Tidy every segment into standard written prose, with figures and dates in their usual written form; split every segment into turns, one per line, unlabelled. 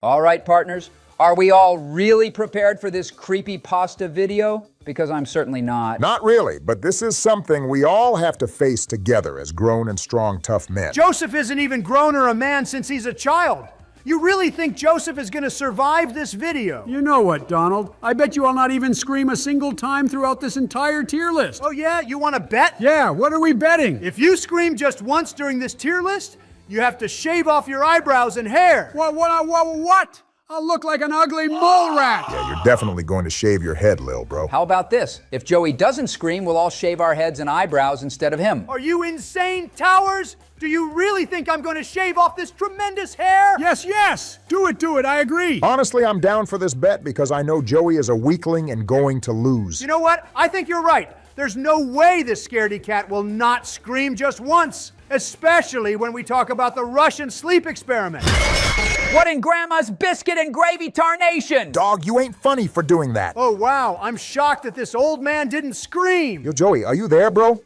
All right, partners, are we all really prepared for this creepypasta video? Because I'm certainly not.
Not really, but this is something we all have to face together as grown and strong, tough men.
Joseph isn't even grown or a man since he's a child. You really think Joseph is going to survive this video?
You know what, Donald? I bet you I'll not even scream a single time throughout this entire tier list.
Oh yeah? You want to bet?
Yeah, what are we betting?
If you scream just once during this tier list, you have to shave off your eyebrows and hair.
What? I'll look like an ugly mole rat.
Yeah, you're definitely going to shave your head, lil bro.
How about this? If Joey doesn't scream, we'll all shave our heads and eyebrows instead of him.
Are you insane, Towers? Do you really think I'm going to shave off this tremendous hair?
Yes. Do it, I agree.
Honestly, I'm down for this bet because I know Joey is a weakling and going to lose.
You know what? I think you're right. There's no way this scaredy cat will not scream just once, especially when we talk about the Russian sleep experiment.
What in Grandma's biscuit and gravy tarnation?
Dog, you ain't funny for doing that.
Oh wow, I'm shocked that this old man didn't scream.
Yo, Joey, are you there, bro?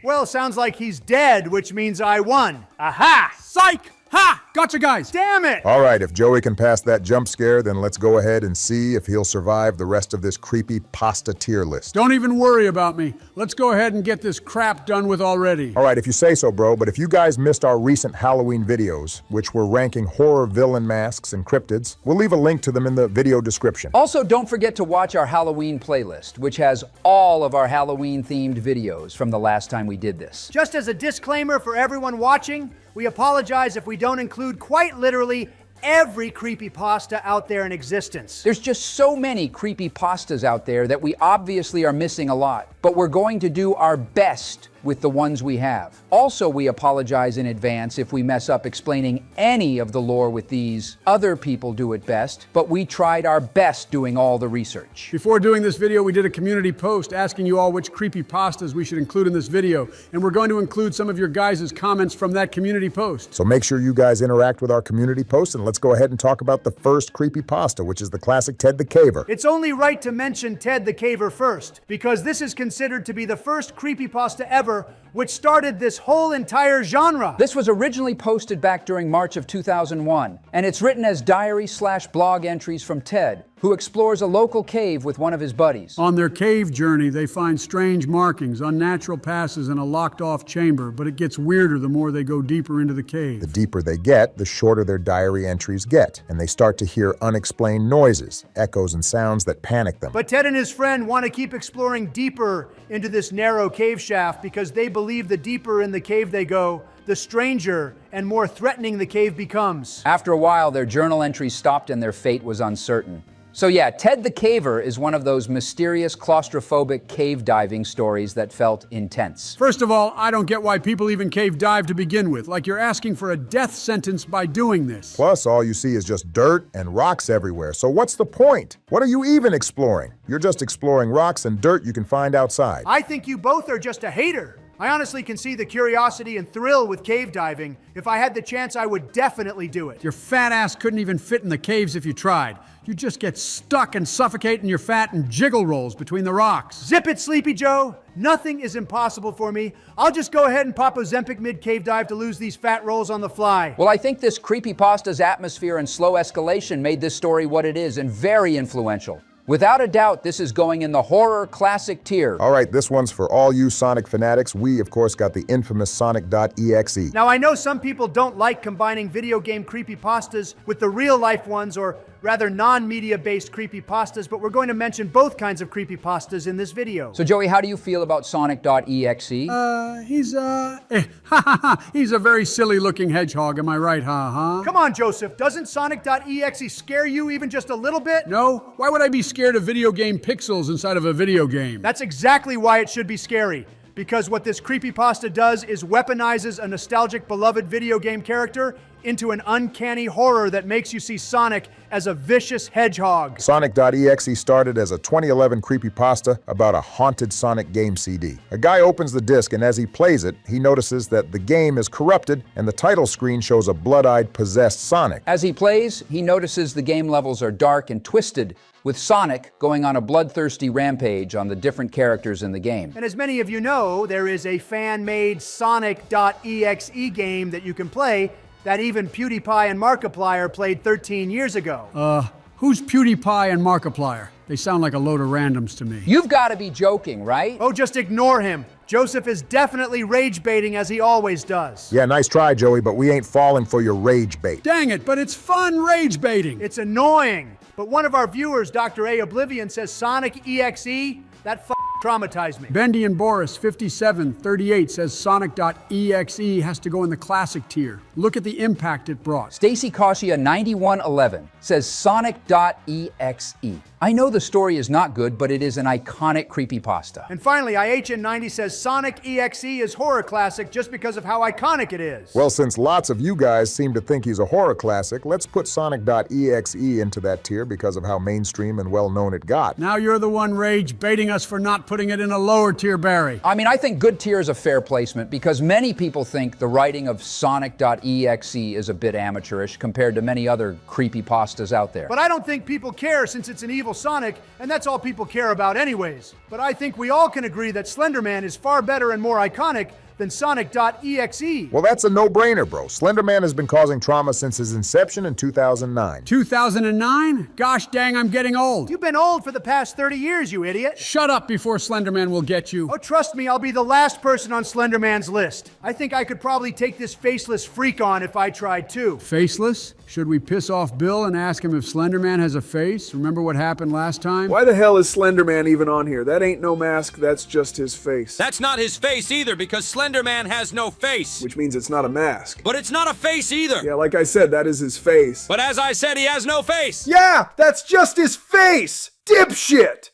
Well, sounds like he's dead, which means I won. Aha!
Psych! Ha! Gotcha, guys.
Damn it!
All right, if Joey can pass that jump scare, then let's go ahead and see if he'll survive the rest of this creepy pasta tier list.
Don't even worry about me. Let's go ahead and get this crap done with already.
All right, if you say so, bro, but if you guys missed our recent Halloween videos, which were ranking horror villain masks and cryptids, we'll leave a link to them in the video description.
Also, don't forget to watch our Halloween playlist, which has all of our Halloween-themed videos from the last time we did this.
Just as a disclaimer for everyone watching, we apologize if we don't include quite literally every creepypasta out there in existence.
There's just so many creepypastas out there that we obviously are missing a lot, but we're going to do our best with the ones we have. Also, we apologize in advance if we mess up explaining any of the lore with these. Other people do it best, but we tried our best doing all the research.
Before doing this video, we did a community post asking you all which creepypastas we should include in this video, and we're going to include some of your guys' comments from that community post.
So make sure you guys interact with our community post, and let's go ahead and talk about the first creepypasta, which is the classic Ted the Caver.
It's only right to mention Ted the Caver first, because this is considered to be the first creepypasta ever which started this whole entire genre.
This was originally posted back during March of 2001, and it's written as diary/blog entries from Ted, who explores a local cave with one of his buddies.
On their cave journey, they find strange markings, unnatural passes, and a locked-off chamber, but it gets weirder the more they go deeper into the cave.
The deeper they get, the shorter their diary entries get, and they start to hear unexplained noises, echoes and sounds that panic them.
But Ted and his friend want to keep exploring deeper into this narrow cave shaft because they believe the deeper in the cave they go, the stranger and more threatening the cave becomes.
After a while, their journal entries stopped and their fate was uncertain. So yeah, Ted the Caver is one of those mysterious, claustrophobic cave diving stories that felt intense.
First of all, I don't get why people even cave dive to begin with, like you're asking for a death sentence by doing this.
Plus, all you see is just dirt and rocks everywhere, so what's the point? What are you even exploring? You're just exploring rocks and dirt you can find outside.
I think you both are just a hater. I honestly can see the curiosity and thrill with cave diving. If I had the chance, I would definitely do it.
Your fat ass couldn't even fit in the caves if you tried. You just get stuck and suffocate in your fat and jiggle rolls between the rocks.
Zip it, Sleepy Joe. Nothing is impossible for me. I'll just go ahead and pop Ozempic mid-cave dive to lose these fat rolls on the fly.
Well, I think this creepypasta's atmosphere and slow escalation made this story what it is and very influential. Without a doubt, this is going in the horror classic tier.
All right, this one's for all you Sonic fanatics. We, of course, got the infamous Sonic.exe.
Now, I know some people don't like combining video game creepypastas with the real-life ones, or rather non-media-based creepypastas, but we're going to mention both kinds of creepypastas in this video.
So, Joey, how do you feel about Sonic.exe?
He's a very silly-looking hedgehog, am I right, ha?
Come on, Joseph, doesn't Sonic.exe scare you even just a little bit?
No? Why would I be scared of video game pixels inside of a video game?
That's exactly why it should be scary. Because what this creepypasta does is weaponizes a nostalgic beloved video game character into an uncanny horror that makes you see Sonic as a vicious hedgehog.
Sonic.exe started as a 2011 creepypasta about a haunted Sonic game CD. A guy opens the disc, and as he plays it, he notices that the game is corrupted and the title screen shows a blood-eyed, possessed Sonic.
As he plays, he notices the game levels are dark and twisted, with Sonic going on a bloodthirsty rampage on the different characters in the game.
And as many of you know, there is a fan-made Sonic.exe game that you can play that even PewDiePie and Markiplier played 13 years ago.
Who's PewDiePie and Markiplier? They sound like a load of randoms to me.
You've got to be joking, right?
Oh, just ignore him. Joseph is definitely rage baiting as he always does.
Yeah, nice try, Joey, but we ain't falling for your rage bait.
Dang it, but it's fun rage baiting.
It's annoying. But one of our viewers, Dr. A. Oblivion, says Sonic EXE, that traumatized me.
Bendy and Boris 5738 says Sonic.exe has to go in the classic tier. Look at the impact it brought.
Stacy Koshia 9111 says Sonic.exe. I know the story is not good, but it is an iconic creepypasta.
And finally, IHN90 says Sonic EXE is horror classic just because of how iconic it is.
Well, since lots of you guys seem to think he's a horror classic, let's put Sonic.exe into that tier because of how mainstream and well-known it got.
Now you're the one rage baiting us for not putting it in a lower tier, Barry.
I mean, I think good tier is a fair placement because many people think the writing of Sonic.exe is a bit amateurish compared to many other creepypastas out there.
But I don't think people care since it's an evil Sonic, and that's all people care about anyways. But I think we all can agree that Slender Man is far better and more iconic than Sonic.exe.
Well, that's a no-brainer, bro. Slender Man has been causing trauma since his inception in 2009.
2009? Gosh dang, I'm getting old.
You've been old for the past 30 years, you idiot.
Shut up before Slenderman will get you.
Oh, trust me, I'll be the last person on Slender Man's list. I think I could probably take this faceless freak on if I tried too.
Faceless? Should we piss off Bill and ask him if Slenderman has a face? Remember what happened last time?
Why the hell is Slenderman even on here? That ain't no mask, that's just his face.
That's not his face either, because Slender Man has no face.
Which means it's not a mask.
But it's not a face either.
Yeah, like I said, that is his face.
But as I said, he has no face.
Yeah, that's just his face! Dipshit!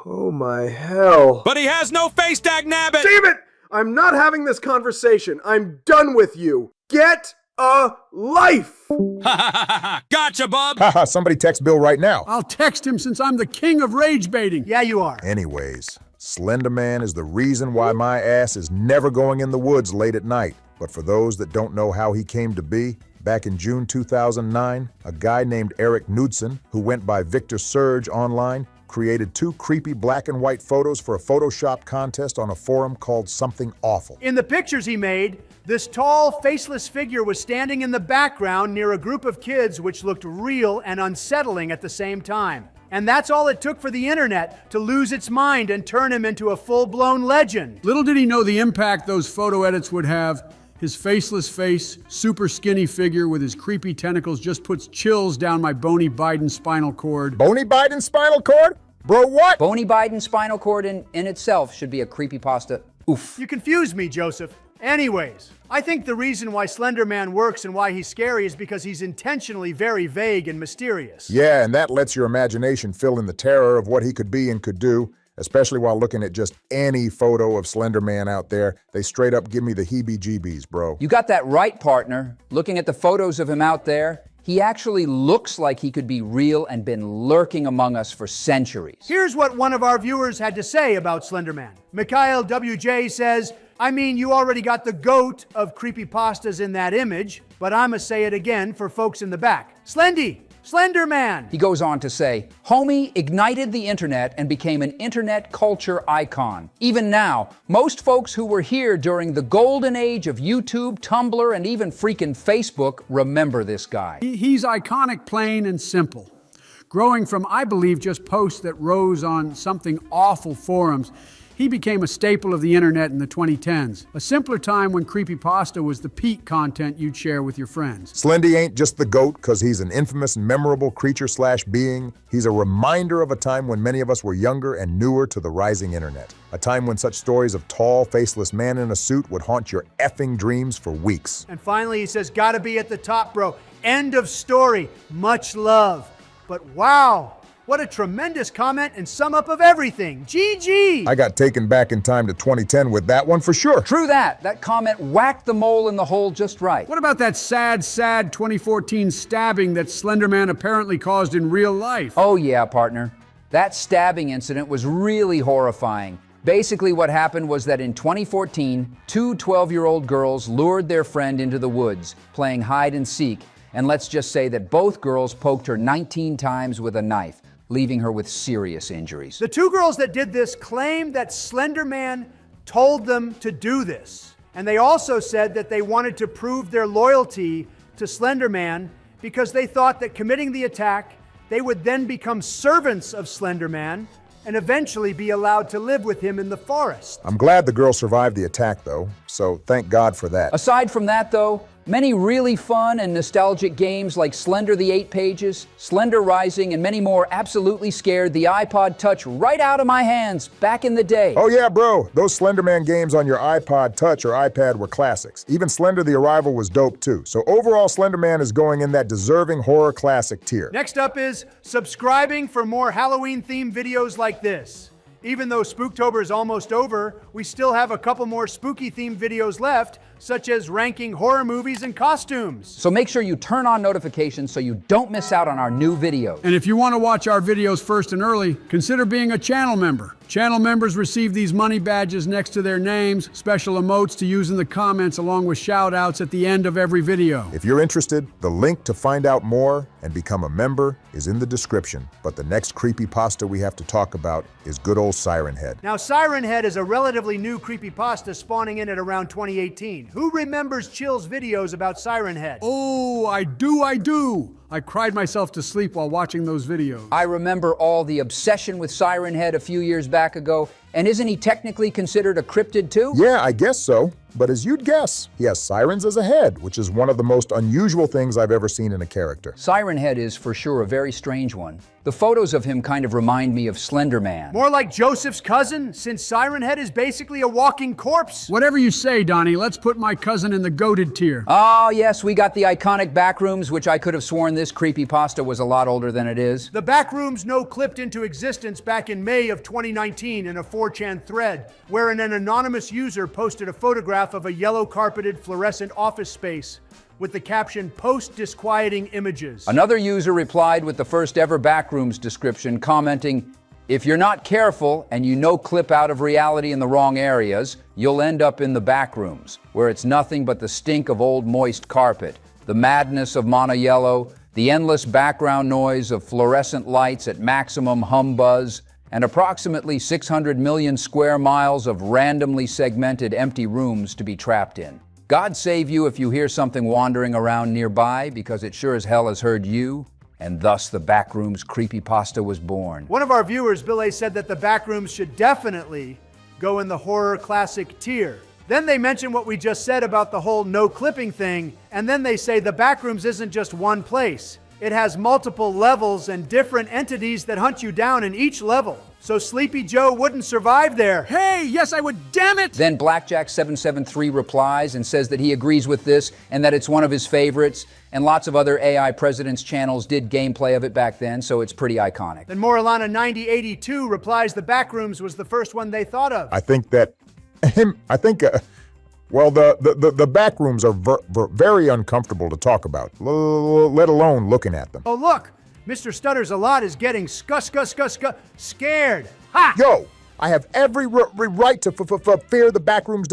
Oh my hell.
But he has no face, dagnabbit!
Damn it! I'm not having this conversation. I'm done with you. Get a life!
Gotcha, bub!
Haha, somebody text Bill right now.
I'll text him since I'm the king of rage baiting.
Yeah, you are.
Anyways, Slender Man is the reason why my ass is never going in the woods late at night. But for those that don't know how he came to be, back in June 2009, a guy named Eric Knudsen, who went by Victor Surge online, created 2 creepy black and white photos for a Photoshop contest on a forum called Something Awful.
In the pictures he made, this tall, faceless figure was standing in the background near a group of kids which looked real and unsettling at the same time. And that's all it took for the internet to lose its mind and turn him into a full-blown legend.
Little did he know the impact those photo edits would have. His faceless face, super skinny figure with his creepy tentacles just puts chills down my bony Biden spinal cord.
Bony Biden spinal cord? Bro, what?
Bony Biden spinal cord in itself should be a creepypasta. Oof.
You confused me, Joseph. Anyways, I think the reason why Slender Man works and why he's scary is because he's intentionally very vague and mysterious.
Yeah, and that lets your imagination fill in the terror of what he could be and could do, especially while looking at just any photo of Slender Man out there. They straight up give me the heebie-jeebies, bro.
You got that right, partner. Looking at the photos of him out there, he actually looks like he could be real and been lurking among us for centuries.
Here's what one of our viewers had to say about Slender Man. Mikhail WJ says, I mean, you already got the GOAT of creepypastas in that image, but I'ma say it again for folks in the back. Slendy! Slender Man!
He goes on to say, Homie ignited the internet and became an internet culture icon. Even now, most folks who were here during the golden age of YouTube, Tumblr, and even freaking Facebook remember this guy.
He's iconic, plain and simple. Growing from, I believe, just posts that rose on Something Awful forums, he became a staple of the internet in the 2010s, a simpler time when creepypasta was the peak content you'd share with your friends.
Slendy ain't just the GOAT because he's an infamous and memorable creature/being. He's a reminder of a time when many of us were younger and newer to the rising internet. A time when such stories of tall, faceless man in a suit would haunt your effing dreams for weeks.
And finally, he says, gotta be at the top, bro. End of story. Much love. But wow, what a tremendous comment and sum up of everything. GG!
I got taken back in time to 2010 with that one for sure.
True that. That comment whacked the mole in the hole just right.
What about that sad 2014 stabbing that Slenderman apparently caused in real life?
Oh yeah, partner. That stabbing incident was really horrifying. Basically what happened was that in 2014, 2 12-year-old girls lured their friend into the woods, playing hide and seek, and let's just say that both girls poked her 19 times with a knife, leaving her with serious injuries.
The 2 girls that did this claim that Slender Man told them to do this. And they also said that they wanted to prove their loyalty to Slender Man because they thought that committing the attack, they would then become servants of Slender Man and eventually be allowed to live with him in the forest.
I'm glad the girl survived the attack, though, so thank God for that.
Aside from that, though, many really fun and nostalgic games like Slender the 8 Pages, Slender Rising, and many more absolutely scared the iPod Touch right out of my hands back in the day.
Oh yeah, bro, those Slender Man games on your iPod Touch or iPad were classics. Even Slender the Arrival was dope too. So overall, Slender Man is going in that deserving horror classic tier.
Next up is subscribing for more Halloween-themed videos like this. Even though Spooktober is almost over, we still have a couple more spooky-themed videos left, such as ranking horror movies and costumes.
So make sure you turn on notifications so you don't miss out on our new videos.
And if you want to watch our videos first and early, consider being a channel member. Channel members receive these money badges next to their names, special emotes to use in the comments, along with shout-outs at the end of every video.
If you're interested, the link to find out more and become a member is in the description. But the next creepypasta we have to talk about is good old Siren Head.
Now, Siren Head is a relatively new creepypasta spawning in at around 2018. Who remembers Chill's videos about Siren Head?
Oh, I do. I cried myself to sleep while watching those videos.
I remember all the obsession with Siren Head a few years back ago, and isn't he technically considered a cryptid too?
Yeah, I guess so. But as you'd guess, he has sirens as a head, which is one of the most unusual things I've ever seen in a character.
Siren Head is for sure a very strange one. The photos of him kind of remind me of Slender Man.
More like Joseph's cousin, since Siren Head is basically a walking corpse.
Whatever you say, Donnie, let's put my cousin in the goated tier.
Oh yes, we got the iconic backrooms, which I could have sworn this creepypasta was a lot older than it is.
The backrooms clipped into existence back in May of 2019 in a 4chan thread, wherein an anonymous user posted a photograph of a yellow-carpeted fluorescent office space with the caption, "Post disquieting images."
Another user replied with the first ever backrooms description, commenting, "If you're not careful and you clip out of reality in the wrong areas, you'll end up in the backrooms, where it's nothing but the stink of old moist carpet, the madness of mono yellow, the endless background noise of fluorescent lights at maximum hum buzz, and approximately 600 million square miles of randomly segmented empty rooms to be trapped in. God save you if you hear something wandering around nearby, because it sure as hell has heard you." And thus the Backrooms creepypasta was born.
One of our viewers, Bill A, said that the backrooms should definitely go in the horror classic tier. Then they mention what we just said about the whole no clipping thing, and then they say the backrooms isn't just one place. It has multiple levels and different entities that hunt you down in each level. So Sleepy Joe wouldn't survive there.
Hey, yes I would, damn it!
Then Blackjack773 replies and says that he agrees with this and that it's one of his favorites, and lots of other AI Presidents channels did gameplay of it back then, so it's pretty iconic.
Then Moralana9082 replies the backrooms was the first one they thought of.
I think the backrooms are very uncomfortable to talk about, let alone looking at them.
Oh look, Mr. Stutters a lot is getting scared. Ha!
Yo, I have every right to fear the backrooms,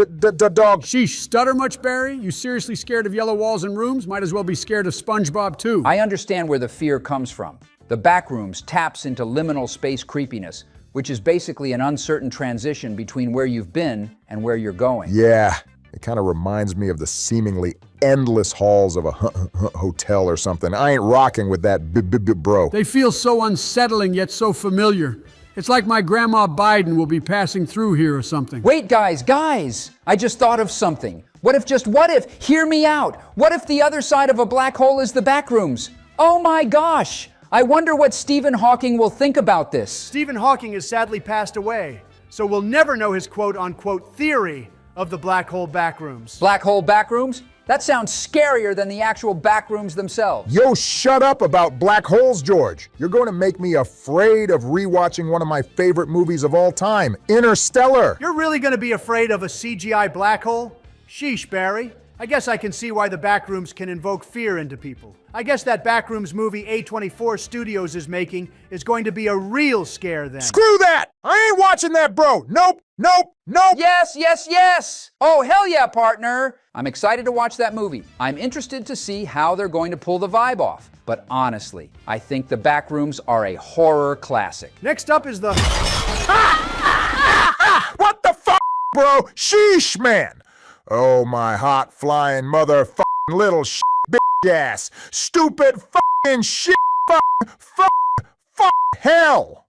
dog.
Sheesh, stutter much, Barry? You seriously scared of yellow walls and rooms? Might as well be scared of SpongeBob too.
I understand where the fear comes from. The Backrooms taps into liminal space creepiness, which is basically an uncertain transition between where you've been and where you're going.
Yeah, it kind of reminds me of the seemingly endless halls of a hotel or something. I ain't rocking with that, bro.
They feel so unsettling yet so familiar. It's like my grandma Biden will be passing through here or something.
Wait, guys, I just thought of something. What if, hear me out, what if the other side of a black hole is the Backrooms? Oh my gosh, I wonder what Stephen Hawking will think about this.
Stephen Hawking has sadly passed away, so we'll never know his quote-unquote theory of the black hole backrooms.
Black hole backrooms? That sounds scarier than the actual backrooms themselves.
Yo, shut up about black holes, George. You're going to make me afraid of rewatching one of my favorite movies of all time, Interstellar.
You're really going to be afraid of a CGI black hole? Sheesh, Barry. I guess I can see why the backrooms can invoke fear into people. I guess that backrooms movie A24 Studios is making is going to be a real scare then.
Screw that! I ain't watching that, bro. Nope.
Yes. Oh, hell yeah, partner. I'm excited to watch that movie. I'm interested to see how they're going to pull the vibe off. But honestly, I think the Backrooms are a horror classic.
Next up is the...
What the fuck, bro? Sheesh, man. Oh, my hot flying motherfucking little shit bitch ass. Stupid fucking shit. Fuck hell.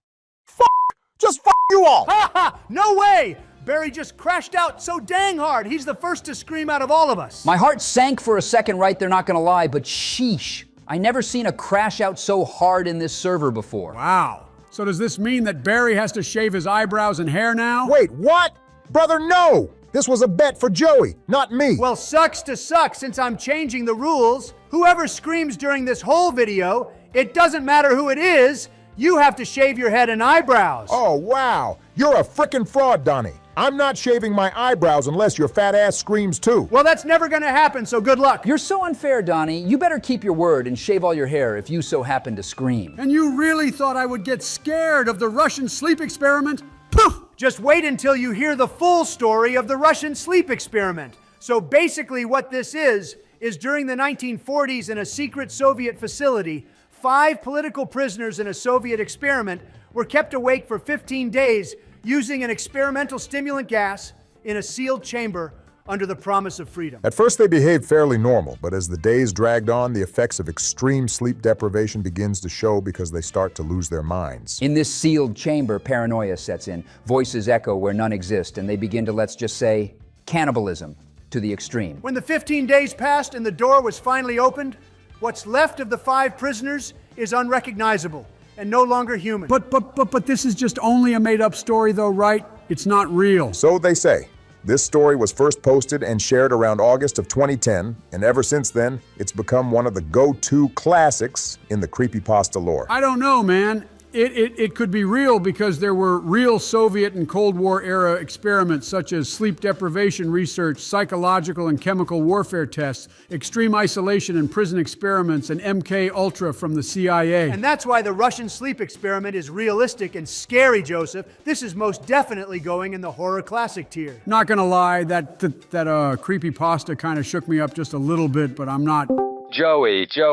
Just fuck you all.
Ha ha! No way! Barry just crashed out so dang hard. He's the first to scream out of all of us.
My heart sank for a second, right there, not gonna lie, but sheesh. I never seen a crash out so hard in this server before.
Wow. So does this mean that Barry has to shave his eyebrows and hair now?
Wait, what? Brother, no. This was a bet for Joey, not me.
Well, sucks to suck since I'm changing the rules. Whoever screams during this whole video, it doesn't matter who it is, you have to shave your head and eyebrows.
Oh, wow. You're a frickin' fraud, Donnie. I'm not shaving my eyebrows unless your fat ass screams too.
Well, that's never gonna happen, so good luck.
You're so unfair, Donnie. You better keep your word and shave all your hair if you so happen to scream.
And you really thought I would get scared of the Russian sleep experiment? Poof!
Just wait until you hear the full story of the Russian sleep experiment. So basically what this is during the 1940s in a secret Soviet facility, 5 political prisoners in a Soviet experiment were kept awake for 15 days using an experimental stimulant gas in a sealed chamber under the promise of freedom.
At first they behaved fairly normal, but as the days dragged on, the effects of extreme sleep deprivation begins to show because they start to lose their minds.
In this sealed chamber, paranoia sets in. Voices echo where none exist, and they begin to, let's just say, cannibalism to the extreme.
When the 15 days passed and the door was finally opened, what's left of the 5 prisoners is unrecognizable and no longer human.
But this is just only a made-up story though, right? It's not real.
So they say. This story was first posted and shared around August of 2010, and ever since then, it's become one of the go-to classics in the creepypasta lore.
I don't know, man. It could be real because there were real Soviet and Cold War era experiments such as sleep deprivation research, psychological and chemical warfare tests, extreme isolation and prison experiments, and MK Ultra from the CIA.
And that's why the Russian sleep experiment is realistic and scary, Joseph. This is most definitely going in the horror classic tier.
Not gonna lie, that creepypasta kind of shook me up just a little bit, but I'm not.
Joey,
That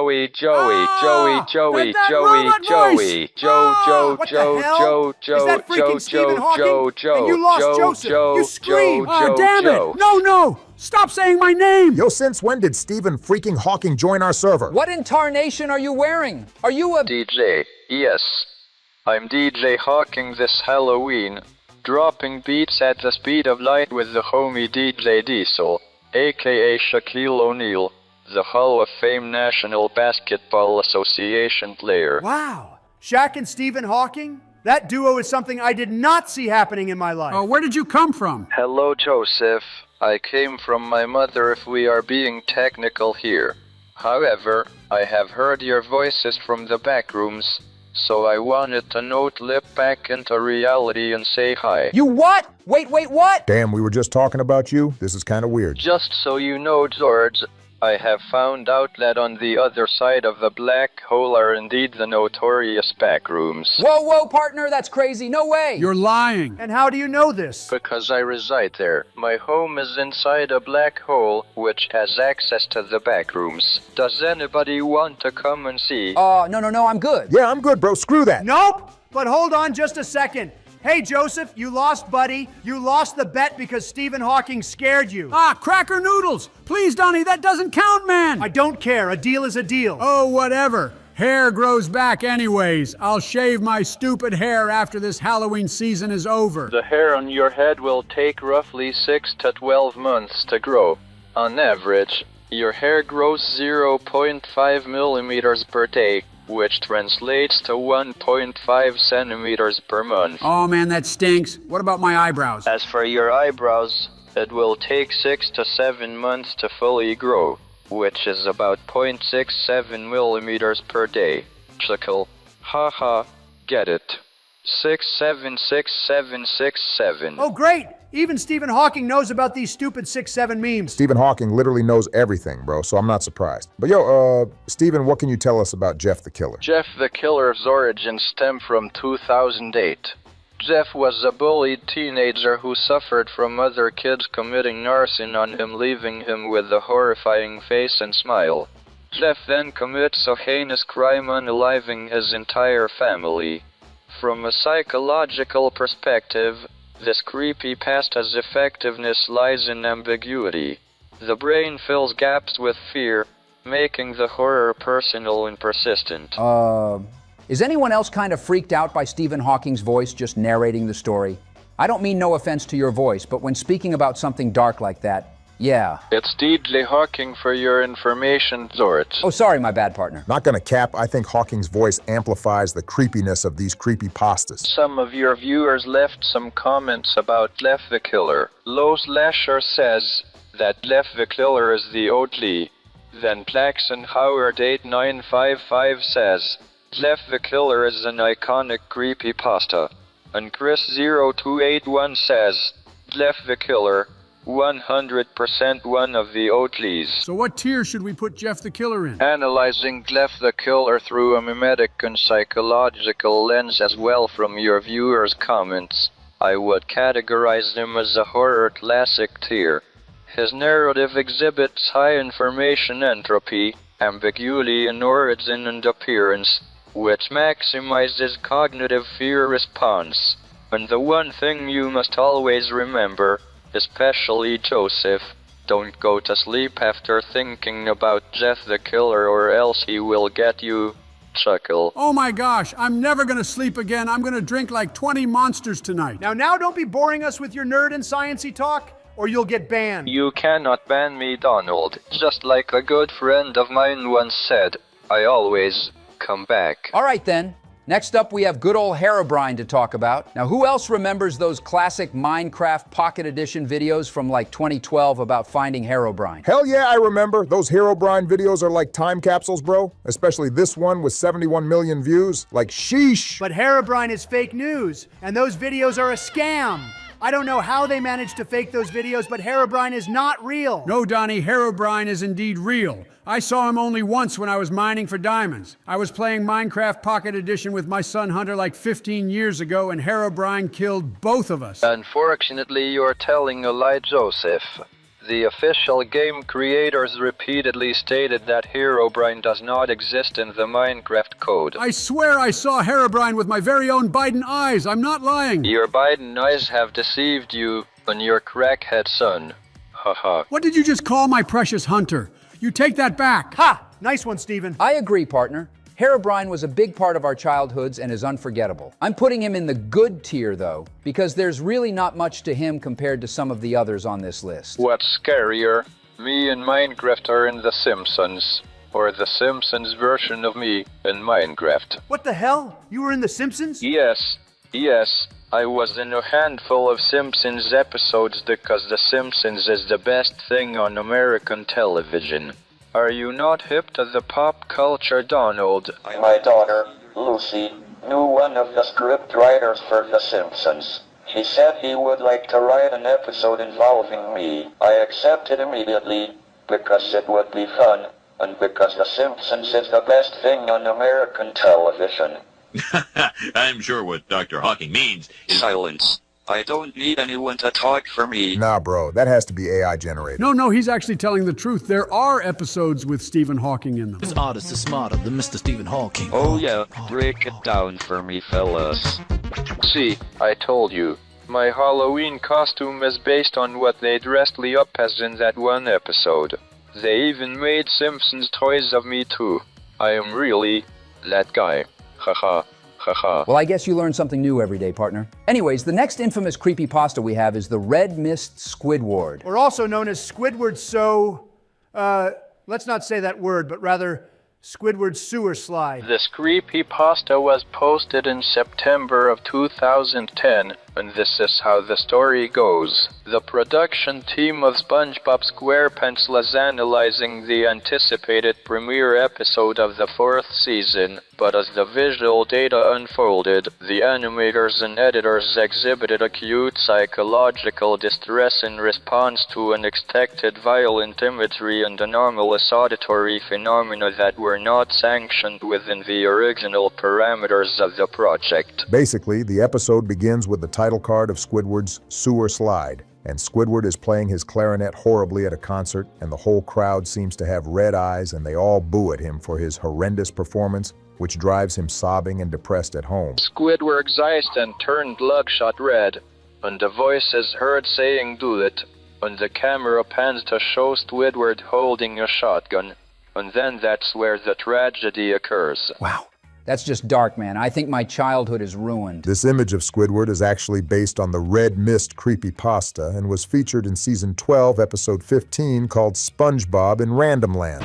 robot voice! What the hell? Is that freaking Stephen Hawking? And you lost Joseph. You screamed.
Oh, damn it! No! Stop saying my name!
Yo, since when did Stephen freaking Hawking join our server?
What in tarnation are you wearing? Are you a
DJ, yes. I'm DJ Hawking this Halloween, dropping beats at the speed of light with the homie DJ Diesel, aka Shaquille O'Neal, the Hall of Fame National Basketball Association player.
Wow. Shaq and Stephen Hawking? That duo is something I did not see happening in my life.
Where did you come from?
Hello, Joseph. I came from my mother if we are being technical here. However, I have heard your voices from the back rooms, so I wanted to lip back into reality and say hi.
You what? Wait, what?
Damn, we were just talking about you? This is kind of weird.
Just so you know, George, I have found out that on the other side of the black hole are indeed the notorious back rooms.
Whoa, partner, that's crazy. No way.
You're lying.
And how do you know this?
Because I reside there. My home is inside a black hole, which has access to the back rooms. Does anybody want to come and see?
No, I'm good.
Yeah, I'm good, bro. Screw that.
Nope. But hold on just a second. Hey, Joseph, you lost, buddy. You lost the bet because Stephen Hawking scared you.
Cracker noodles! Please, Donnie, that doesn't count, man!
I don't care. A deal is a deal.
Oh, whatever. Hair grows back anyways. I'll shave my stupid hair after this Halloween season is over.
The hair on your head will take roughly 6 to 12 months to grow. On average, your hair grows 0.5 millimeters per day, which translates to 1.5 centimeters per month.
Oh man, that stinks. What about my eyebrows?
As for your eyebrows, it will take 6 to 7 months to fully grow, which is about 0.67 millimeters per day. Chuckle. Haha, get it. 676767.
Oh, great! Even Stephen Hawking knows about these stupid 6'7" memes.
Stephen Hawking literally knows everything, bro, so I'm not surprised. But yo, Stephen, what can you tell us about Jeff the Killer?
Jeff the Killer's origins stem from 2008. Jeff was a bullied teenager who suffered from other kids committing arson on him, leaving him with a horrifying face and smile. Jeff then commits a heinous crime, unaliving his entire family. From a psychological perspective, This creepypasta's effectiveness lies in ambiguity. The brain fills gaps with fear, making the horror personal and persistent.
Is anyone else kind of freaked out by Stephen Hawking's voice just narrating the story? I don't mean no offense to your voice, but when speaking about something dark like that, yeah.
It's DJ Hawking for your information, Zort.
Oh, sorry, my bad, partner.
Not gonna cap, I think Hawking's voice amplifies the creepiness of these creepypastas.
Some of your viewers left some comments about Lef the Killer. Lowe's Lasher says that Lef the Killer is the Oatly. Then Plaxon Howard 8955 says Lef the Killer is an iconic creepypasta. And Chris0281 says Lef the Killer, 100% one of the Oatlys.
So what tier should we put Jeff the Killer in?
Analyzing Lef the Killer through a mimetic and psychological lens as well from your viewers' comments, I would categorize him as a horror classic tier. His narrative exhibits high information entropy, ambiguity in origin and appearance, which maximizes cognitive fear response. And the one thing you must always remember, especially Joseph, don't go to sleep after thinking about Jeff the Killer or else he will get you. Chuckle.
Oh my gosh, I'm never gonna sleep again. I'm gonna drink like 20 monsters tonight.
Now don't be boring us with your nerd and science-y talk, or you'll get banned.
You cannot ban me, Donald. Just like a good friend of mine once said, I always come back.
All right, then. Next up, we have good old Herobrine to talk about. Now, who else remembers those classic Minecraft Pocket Edition videos from like 2012 about finding Herobrine?
Hell yeah, I remember. Those Herobrine videos are like time capsules, bro. Especially this one with 71 million views. Like, sheesh.
But Herobrine is fake news, and those videos are a scam. I don't know how they managed to fake those videos, but Herobrine is not real.
No, Donnie, Herobrine is indeed real. I saw him only once when I was mining for diamonds. I was playing Minecraft Pocket Edition with my son Hunter like 15 years ago, and Herobrine killed both of us.
Unfortunately, you're telling a lie, Joseph. The official game creators repeatedly stated that Herobrine does not exist in the Minecraft code.
I swear I saw Herobrine with my very own Biden eyes. I'm not lying.
Your Biden eyes have deceived you and your crackhead son. Haha.
What did you just call my precious Hunter? You take that back.
Ha! Nice one, Steven.
I agree, partner. Herobrine was a big part of our childhoods and is unforgettable. I'm putting him in the good tier, though, because there's really not much to him compared to some of the others on this list.
What's scarier? Me and Minecraft are in The Simpsons. Or The Simpsons version of me in Minecraft.
What the hell? You were in The Simpsons?
Yes. I was in a handful of Simpsons episodes because The Simpsons is the best thing on American television. Are you not hip to the pop culture, Donald? My daughter, Lucy, knew one of the script writers for The Simpsons. He said he would like to write an episode involving me. I accepted immediately, because it would be fun, and because The Simpsons is the best thing on American television.
I'm sure what Dr. Hawking means is
Silence. I don't need anyone to talk for me.
Nah, bro, that has to be AI generated.
No, he's actually telling the truth. There are episodes with Stephen Hawking in them.
This artist is smarter than Mr. Stephen Hawking.
Oh yeah, break it down for me, fellas. See, I told you. My Halloween costume is based on what they dressed me up as in that one episode. They even made Simpsons toys of me too. I am really that guy. Haha.
Well, I guess you learn something new every day, partner. Anyways, the next infamous creepypasta we have is the Red Mist Squidward.
Or also known as Squidward let's not say that word, but rather Squidward Sewer Slide.
This creepypasta was posted in September of 2010, and this is how the story goes. The production team of SpongeBob SquarePants was analyzing the anticipated premiere episode of the 4th season, but as the visual data unfolded, the animators and editors exhibited acute psychological distress in response to unexpected violent imagery and anomalous auditory phenomena that were not sanctioned within the original parameters of the project.
Basically, the episode begins with the title card of Squidward's Sewer Slide, and Squidward is playing his clarinet horribly at a concert, and the whole crowd seems to have red eyes, and they all boo at him for his horrendous performance, which drives him sobbing and depressed at home.
Squidward's eyes then turned bloodshot red, and a voice is heard saying do it, and the camera pans to show Squidward holding a shotgun, and then that's where the tragedy occurs.
Wow. That's just dark, man. I think my childhood is ruined.
This image of Squidward is actually based on the Red Mist creepypasta and was featured in Season 12, Episode 15, called SpongeBob in Random Land.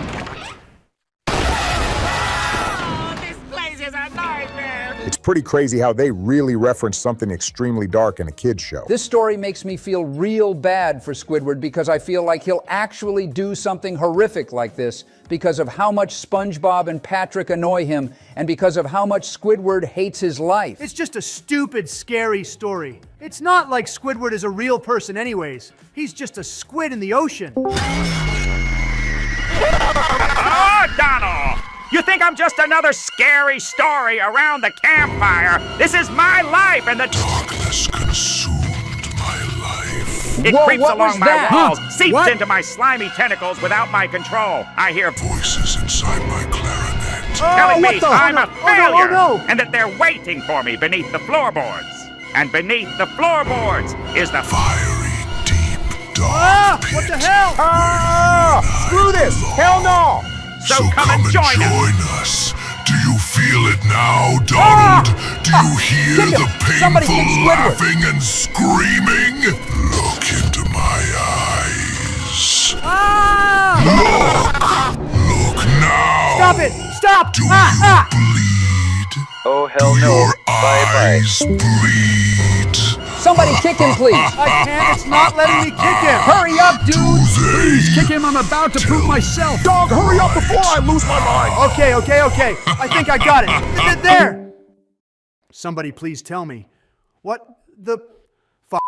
It's pretty crazy how they really reference something extremely dark in a kid's show.
This story makes me feel real bad for Squidward because I feel like he'll actually do something horrific like this because of how much SpongeBob and Patrick annoy him and because of how much Squidward hates his life.
It's just a stupid, scary story. It's not like Squidward is a real person anyways. He's just a squid in the ocean.
Oh, Donald! You think I'm just another scary story around the campfire? This is my life, and the
darkness consumed my life.
It
Whoa,
creeps along my walls, seeps
What?
into my slimy tentacles without my control. I hear
Voices inside my clarinet.
telling me I'm a failure,
Oh, no.
and that they're waiting for me beneath the floorboards. And beneath the floorboards is the
Fiery, deep, dark pit.
What the hell?
Screw this! Hell no!
So come and join
us. Do you feel it now, Donald? Do you hear the
Somebody
painful
kick Squidward.
laughing and screaming? Look into my eyes. Look now.
Stop it! Stop!
Do you bleed?
Oh hell
Do
no.
your
Bye-bye.
eyes bleed?
Somebody kick him, please.
I can't. It's not letting me kick him.
Hurry up, dude.
Please kick him, I'm about to poop myself.
Dog, hurry up before I lose my mind!
Okay. I think I got it. There. Somebody please tell me. What the f***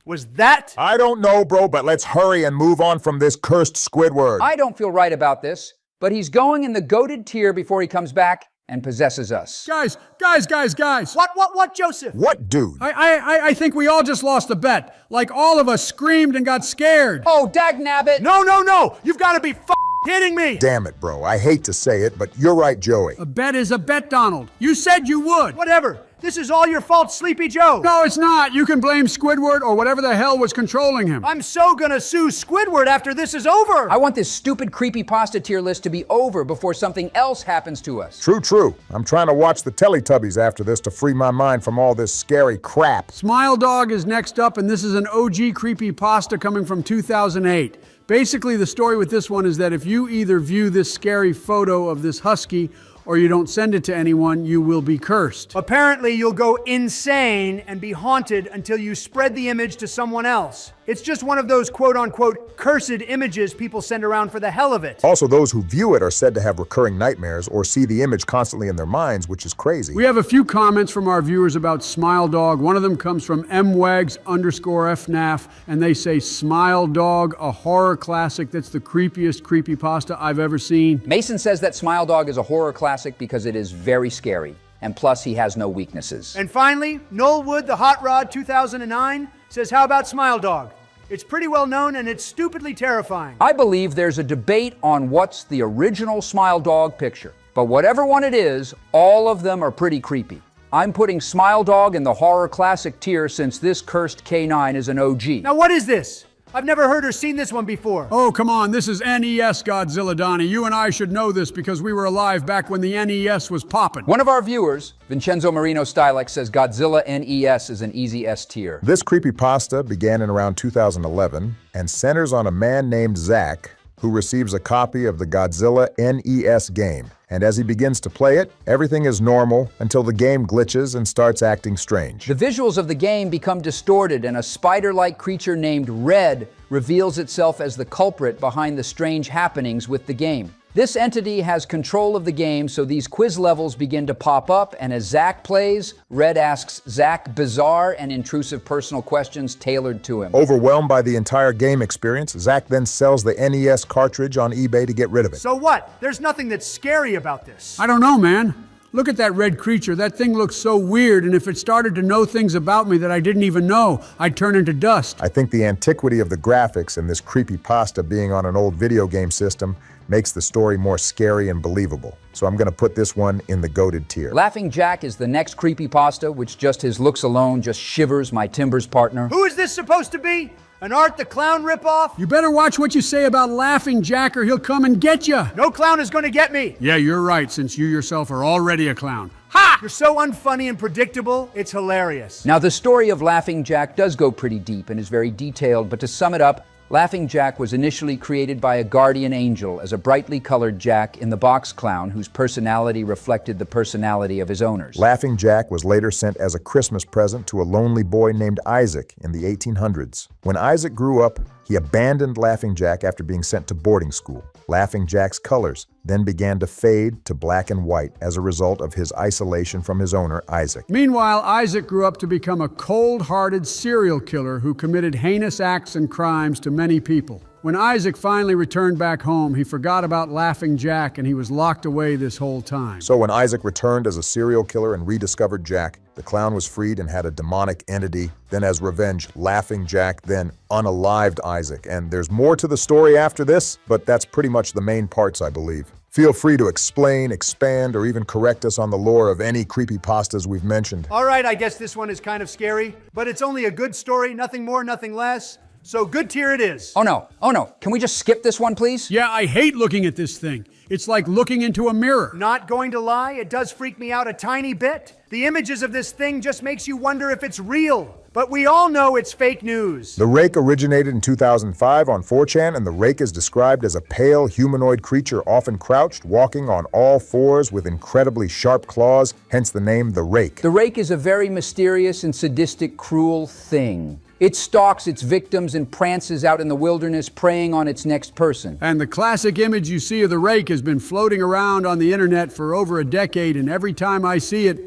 was that?
I don't know, bro, but let's hurry and move on from this cursed Squidward.
I don't feel right about this, but he's going in the goated tier before he comes back and possesses us.
Guys.
What, Joseph?
What dude?
I think we all just lost a bet. Like all of us screamed and got scared.
Oh, dagnabbit.
No. You've got to be kidding me.
Damn it, bro. I hate to say it, but you're right, Joey.
A bet is a bet, Donald. You said you would.
Whatever. This is all your fault, Sleepy Joe.
No, it's not. You can blame Squidward or whatever the hell was controlling him.
I'm so gonna sue Squidward after this is over.
I want this stupid creepypasta tier list to be over before something else happens to us.
True. I'm trying to watch the Teletubbies after this to free my mind from all this scary crap.
Smile Dog is next up, and this is an OG creepypasta coming from 2008. Basically, the story with this one is that if you either view this scary photo of this husky or you don't send it to anyone, you will be cursed.
Apparently, you'll go insane and be haunted until you spread the image to someone else. It's just one of those quote-unquote cursed images people send around for the hell of it.
Also, those who view it are said to have recurring nightmares or see the image constantly in their minds, which is crazy.
We have a few comments from our viewers about Smile Dog. One of them comes from mwags_fnaf, and they say, Smile Dog, a horror classic that's the creepiest creepypasta I've ever seen.
Mason says that Smile Dog is a horror classic because it is very scary. And plus, he has no weaknesses.
And finally, Knollwood the Hot Rod 2009 says, how about Smile Dog? It's pretty well known and it's stupidly terrifying.
I believe there's a debate on what's the original Smile Dog picture. But whatever one it is, all of them are pretty creepy. I'm putting Smile Dog in the horror classic tier since this cursed K9 is an OG.
Now what is this? I've never heard or seen this one before.
Oh, come on, this is NES Godzilla, Donnie. You and I should know this because we were alive back when the NES was popping.
One of our viewers, Vincenzo Marino Stylex, says Godzilla NES is an easy S tier.
This creepypasta began in around 2011 and centers on a man named Zach who receives a copy of the Godzilla NES game. And as he begins to play it, everything is normal until the game glitches and starts acting strange.
The visuals of the game become distorted and a spider-like creature named Red reveals itself as the culprit behind the strange happenings with the game. This entity has control of the game, so these quiz levels begin to pop up, and as Zach plays, Red asks Zach bizarre and intrusive personal questions tailored to him.
Overwhelmed by the entire game experience, Zach then sells the NES cartridge on eBay to get rid of it.
So what? There's nothing that's scary about this.
I don't know, man. Look at that red creature. That thing looks so weird, and if it started to know things about me that I didn't even know, I'd turn into dust.
I think the antiquity of the graphics and this creepypasta being on an old video game system makes the story more scary and believable. So I'm going to put this one in the goated tier.
Laughing Jack is the next creepypasta, which just his looks alone just shivers my timbers partner.
Who is this supposed to be? An Art the Clown ripoff?
You better watch what you say about Laughing Jack or he'll come and get you.
No clown is going to get me.
Yeah, you're right, since you yourself are already a clown.
Ha! You're so unfunny and predictable, it's hilarious.
Now, the story of Laughing Jack does go pretty deep and is very detailed, but to sum it up, Laughing Jack was initially created by a guardian angel as a brightly colored Jack-in-the-Box clown whose personality reflected the personality of his owners.
Laughing Jack was later sent as a Christmas present to a lonely boy named Isaac in the 1800s. When Isaac grew up, he abandoned Laughing Jack after being sent to boarding school. Laughing Jack's colors then began to fade to black and white as a result of his isolation from his owner, Isaac.
Meanwhile, Isaac grew up to become a cold-hearted serial killer who committed heinous acts and crimes to many people. When Isaac finally returned back home, he forgot about Laughing Jack and he was locked away this whole time.
So when Isaac returned as a serial killer and rediscovered Jack, the clown was freed and had a demonic entity. Then as revenge, Laughing Jack then unalived Isaac. And there's more to the story after this, but that's pretty much the main parts, I believe. Feel free to explain, expand, or even correct us on the lore of any creepypastas we've mentioned.
All right, I guess this one is kind of scary, but it's only a good story, nothing more, nothing less. So good tier it is.
Oh no, can we just skip this one, please?
Yeah, I hate looking at this thing. It's like looking into a mirror.
Not going to lie, it does freak me out a tiny bit. The images of this thing just makes you wonder if it's real. But we all know it's fake news.
The rake originated in 2005 on 4chan, and the rake is described as a pale humanoid creature often crouched, walking on all fours with incredibly sharp claws, hence the name the rake.
The rake is a very mysterious and sadistic, cruel thing. It stalks its victims and prances out in the wilderness, preying on its next person.
And the classic image you see of the rake has been floating around on the internet for over a decade, and every time I see it,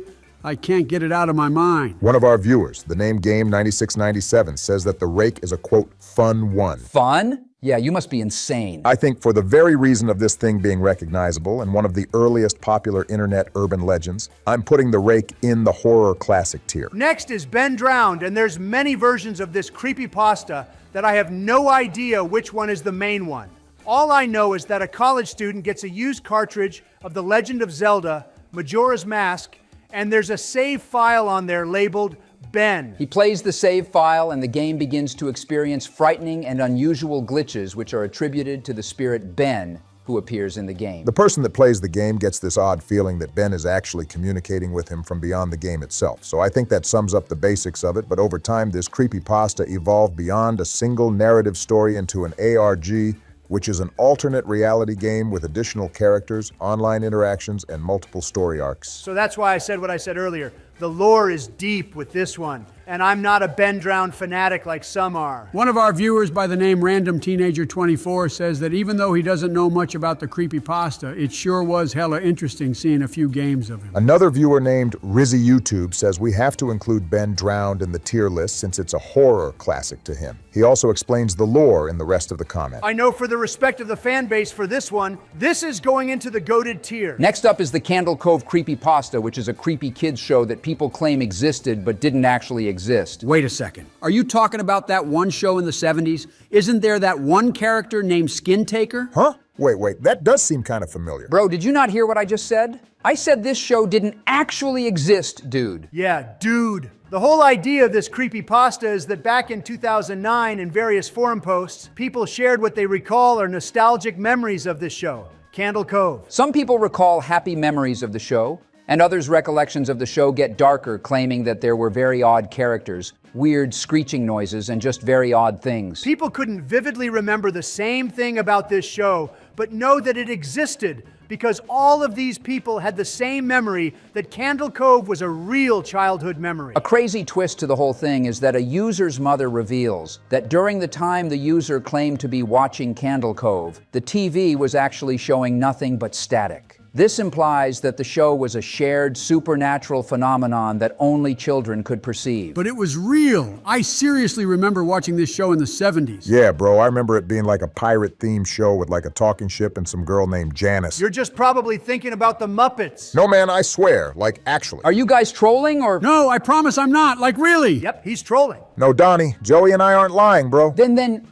I can't get it out of my mind.
One of our viewers, the name Game9697, says that the rake is a, quote, fun one.
Fun? Yeah, you must be insane.
I think for the very reason of this thing being recognizable and one of the earliest popular internet urban legends, I'm putting the rake in the horror classic tier.
Next is Ben Drowned, and there's many versions of this creepypasta that I have no idea which one is the main one. All I know is that a college student gets a used cartridge of The Legend of Zelda, Majora's Mask, and there's a save file on there labeled Ben.
He plays the save file and the game begins to experience frightening and unusual glitches which are attributed to the spirit Ben who appears in the game.
The person that plays the game gets this odd feeling that Ben is actually communicating with him from beyond the game itself. So I think that sums up the basics of it, but over time this creepypasta evolved beyond a single narrative story into an ARG, which is an alternate reality game with additional characters, online interactions, and multiple story arcs.
So that's why I said what I said earlier. The lore is deep with this one, and I'm not a Ben Drowned fanatic like some are.
One of our viewers by the name Random Teenager 24 says that even though he doesn't know much about the creepypasta, it sure was hella interesting seeing a few games of him.
Another viewer named Rizzy YouTube says we have to include Ben Drowned in the tier list since it's a horror classic to him. He also explains the lore in the rest of the comment.
I know for the respect of the fan base for this one, this is going into the goated tier.
Next up is the Candle Cove Creepypasta, which is a creepy kids show that people claim existed but didn't actually exist.
Wait a second. Are you talking about that one show in the 70s? Isn't there that one character named Skin Taker?
Huh? Wait, that does seem kind of familiar.
Bro, did you not hear what I just said? I said this show didn't actually exist, dude.
Yeah, dude. The whole idea of this creepypasta is that back in 2009 in various forum posts, people shared what they recall are nostalgic memories of this show, Candle Cove.
Some people recall happy memories of the show, and others' recollections of the show get darker, claiming that there were very odd characters, weird screeching noises, and just very odd things.
People couldn't vividly remember the same thing about this show, but know that it existed because all of these people had the same memory that Candle Cove was a real childhood memory.
A crazy twist to the whole thing is that a user's mother reveals that during the time the user claimed to be watching Candle Cove, the TV was actually showing nothing but static. This implies that the show was a shared supernatural phenomenon that only children could perceive.
But it was real. I seriously remember watching this show in the 70s.
Yeah, bro, I remember it being like a pirate-themed show with like a talking ship and some girl named Janice.
You're just probably thinking about the Muppets.
No, man, I swear, like actually.
Are you guys trolling or?
No, I promise I'm not. Like really.
Yep, he's trolling.
No, Donnie, Joey and I aren't lying, bro.
Then,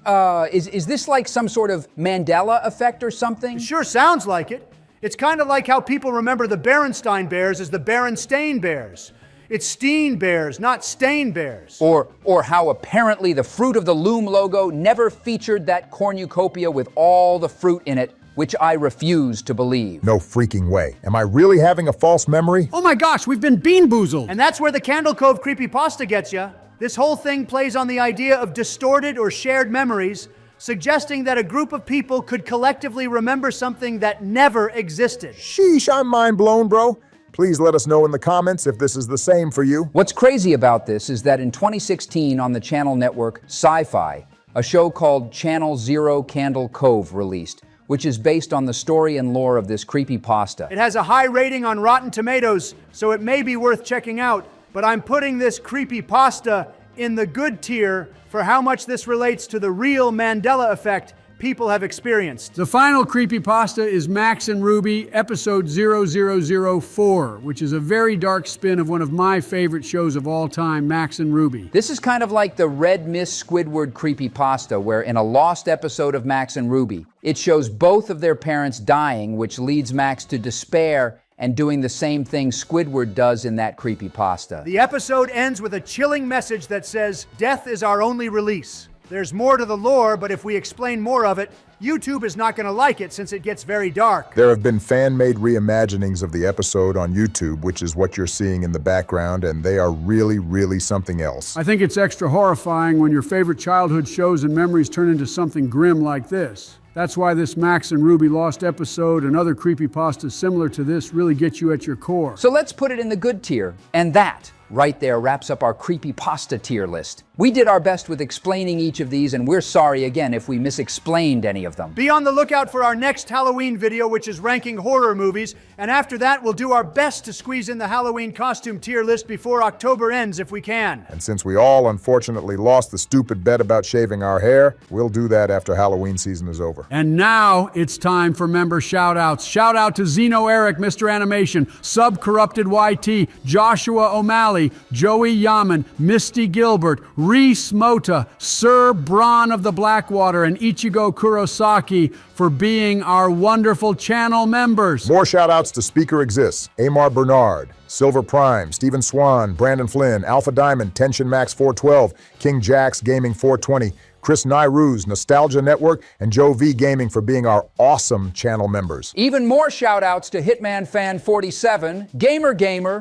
is this like some sort of Mandela effect or something?
It sure sounds like it. It's kind of like how people remember the Berenstain Bears as the Berenstain Bears. It's Steen Bears, not Stain Bears.
Or how apparently the Fruit of the Loom logo never featured that cornucopia with all the fruit in it, which I refuse to believe.
No freaking way. Am I really having a false memory?
Oh my gosh, we've been bean-boozled.
And that's where the Candle Cove creepypasta gets ya. This whole thing plays on the idea of distorted or shared memories, suggesting that a group of people could collectively remember something that never existed.
Sheesh, I'm mind blown, bro. Please let us know in the comments if this is the same for you.
What's crazy about this is that in 2016 on the channel network Sci-Fi, a show called Channel Zero Candle Cove released, which is based on the story and lore of this creepypasta.
It has a high rating on Rotten Tomatoes, so it may be worth checking out, but I'm putting this creepypasta in the good tier for how much this relates to the real Mandela effect people have experienced.
The final creepypasta is Max and Ruby, episode 0004, which is a very dark spin of one of my favorite shows of all time, Max and Ruby.
This is kind of like the Red Miss Squidward creepypasta, where in a lost episode of Max and Ruby, it shows both of their parents dying, which leads Max to despair and doing the same thing Squidward does in that creepypasta.
The episode ends with a chilling message that says, "Death is our only release." There's more to the lore, but if we explain more of it, YouTube is not going to like it since it gets very dark.
There have been fan-made reimaginings of the episode on YouTube, which is what you're seeing in the background, and they are really, really something else.
I think it's extra horrifying when your favorite childhood shows and memories turn into something grim like this. That's why this Max and Ruby Lost episode and other creepypastas similar to this really get you at your core.
So let's put it in the good tier, and that right there wraps up our creepypasta tier list. We did our best with explaining each of these, and we're sorry again if we misexplained any of them.
Be on the lookout for our next Halloween video, which is ranking horror movies, and after that, we'll do our best to squeeze in the Halloween costume tier list before October ends if we can.
And since we all unfortunately lost the stupid bet about shaving our hair, we'll do that after Halloween season is over.
And now it's time for member shout-outs. Shout out to Zeno Eric, Mr. Animation, Sub-Corrupted YT, Joshua O'Malley, Joey Yaman, Misty Gilbert, Reese Mota, Sir Braun of the Blackwater, and Ichigo Kurosaki for being our wonderful channel members.
More shout-outs to Speaker Exists, Amar Bernard, Silver Prime, Stephen Swan, Brandon Flynn, Alpha Diamond, Tension Max 412, King Jax Gaming 420, Chris Nairouz, Nostalgia Network, and Joe V Gaming for being our awesome channel members.
Even more shout-outs to Hitman Fan 47, Gamer,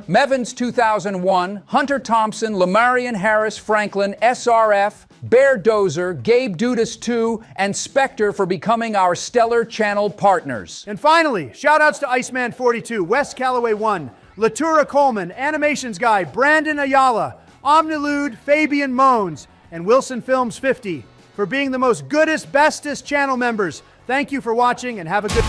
Mevins 2001, Hunter Thompson, Lamarian Harris Franklin, SRF, Bear Dozer, Gabe Dudas 2, and Spectre for becoming our stellar channel partners.
And finally, shout-outs to Iceman 42, Wes Calloway 1, Latura Coleman, Animations Guy, Brandon Ayala, Omnilude, Fabian Moans, and Wilson Films 50 for being the most goodest, bestest channel members. Thank you for watching and have a good